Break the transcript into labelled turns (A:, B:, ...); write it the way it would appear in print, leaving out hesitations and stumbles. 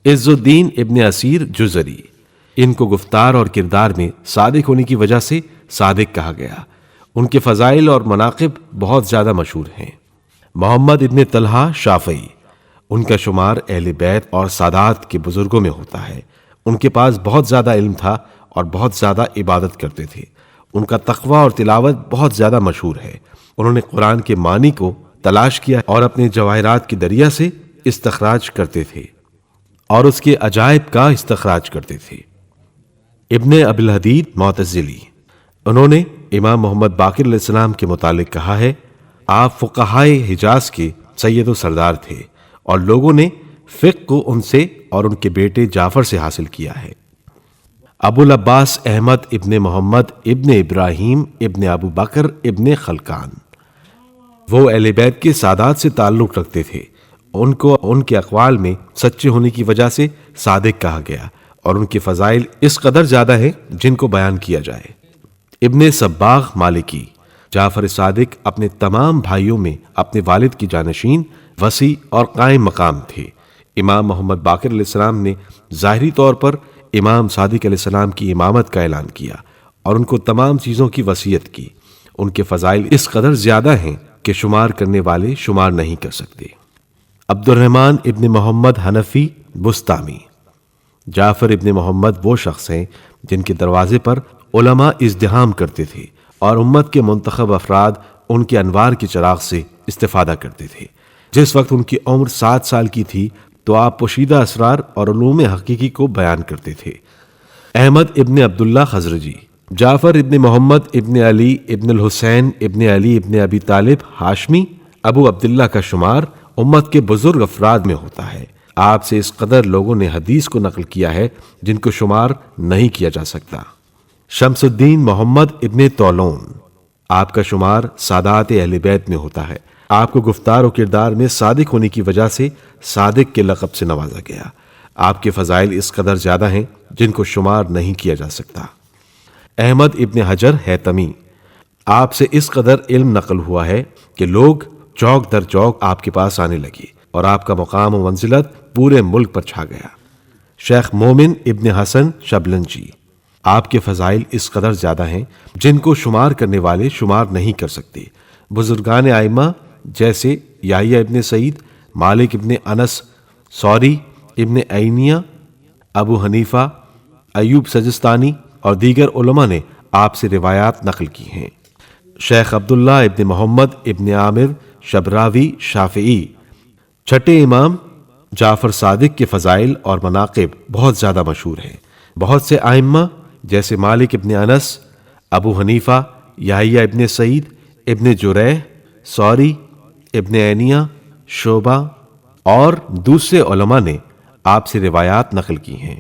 A: عز الدین ابن اسیر جزری، ان کو گفتار اور کردار میں صادق ہونے کی وجہ سے صادق کہا گیا۔ ان کے فضائل اور مناقب بہت زیادہ مشہور ہیں۔ محمد ابن طلحہ شافعی، ان کا شمار اہل بیت اور سادات کے بزرگوں میں ہوتا ہے۔ ان کے پاس بہت زیادہ علم تھا اور بہت زیادہ عبادت کرتے تھے۔ ان کا تقوی اور تلاوت بہت زیادہ مشہور ہے۔ انہوں نے قرآن کے معنی کو تلاش کیا اور اپنے جواہرات کے دریا سے استخراج کرتے تھے اور اس کے عجائب کا استخراج کرتے تھے۔ ابن ابی الحدید معتزلی، انہوں نے امام محمد باقر علیہ السلام کے متعلق کہا ہے، آپ فقہائے حجاز کے سید و سردار تھے اور لوگوں نے فقہ کو ان سے اور ان کے بیٹے جعفر سے حاصل کیا ہے۔ ابو العباس احمد ابن محمد ابن ابراہیم ابن ابو بکر ابن خلقان، وہ اہل بیت کے سادات سے تعلق رکھتے تھے۔ ان کو ان کے اقوال میں سچے ہونے کی وجہ سے صادق کہا گیا اور ان کے فضائل اس قدر زیادہ ہیں جن کو بیان کیا جائے۔ ابن صباغ مالکی، جعفر صادق اپنے تمام بھائیوں میں اپنے والد کی جانشین، وسیع اور قائم مقام تھے۔ امام محمد باقر علیہ السلام نے ظاہری طور پر امام صادق علیہ السلام کی امامت کا اعلان کیا اور ان کو تمام چیزوں کی وصیت کی۔ ان کے فضائل اس قدر زیادہ ہیں کہ شمار کرنے والے شمار نہیں کر سکتے۔ عبد الرحمن ابن محمد حنفی بستامی، جعفر ابن محمد وہ شخص ہیں جن کے دروازے پر علماء ازدحام کرتے تھے اور امت کے منتخب افراد ان کے انوار کے چراغ سے استفادہ کرتے تھے۔ جس وقت ان کی عمر 7 سال کی تھی تو آپ پوشیدہ اسرار اور علوم حقیقی کو بیان کرتے تھے۔ احمد ابن عبداللہ خزرجی، جعفر ابن محمد ابن علی ابن الحسین ابن علی ابن ابی طالب ہاشمی ابو عبداللہ کا شمار امت کے بزرگ افراد میں ہوتا ہے۔ آپ سے اس قدر لوگوں نے حدیث کو نقل کیا ہے جن کو شمار نہیں کیا جا سکتا۔ شمس الدین محمد ابن طولون، آپ کا شمار سادات اہل بیت میں ہوتا ہے۔ آپ کو گفتار و کردار میں صادق ہونے کی وجہ سے صادق کے لقب سے نوازا گیا۔ آپ کے فضائل اس قدر زیادہ ہیں جن کو شمار نہیں کیا جا سکتا۔ احمد ابن حجر حیتمی، آپ سے اس قدر علم نقل ہوا ہے کہ لوگ چوک در چوک آپ کے پاس آنے لگے اور آپ کا مقام و منزلت پورے ملک پر چھا گیا۔ شیخ مومن ابن حسن شبلنجی، آپ کے فضائل اس قدر زیادہ ہیں جن کو شمار کرنے والے شمار نہیں کر سکتے۔ بزرگان ائمہ جیسے یحییٰ ابن سعید، مالک ابن انس، ثوری ابن عینیہ، ابو حنیفہ، ایوب سجستانی اور دیگر علماء نے آپ سے روایات نقل کی ہیں۔ شیخ عبداللہ ابن محمد ابن عامر شبراوی شافعی، چھٹے امام جعفر صادق کے فضائل اور مناقب بہت زیادہ مشہور ہیں۔ بہت سے ائمہ جیسے مالک ابن انس، ابو حنیفہ، یحییٰ ابن سعید، ابن جریح، ثوری، ابن عینیہ، شعبہ اور دوسرے علماء نے آپ سے روایات نقل کی ہیں۔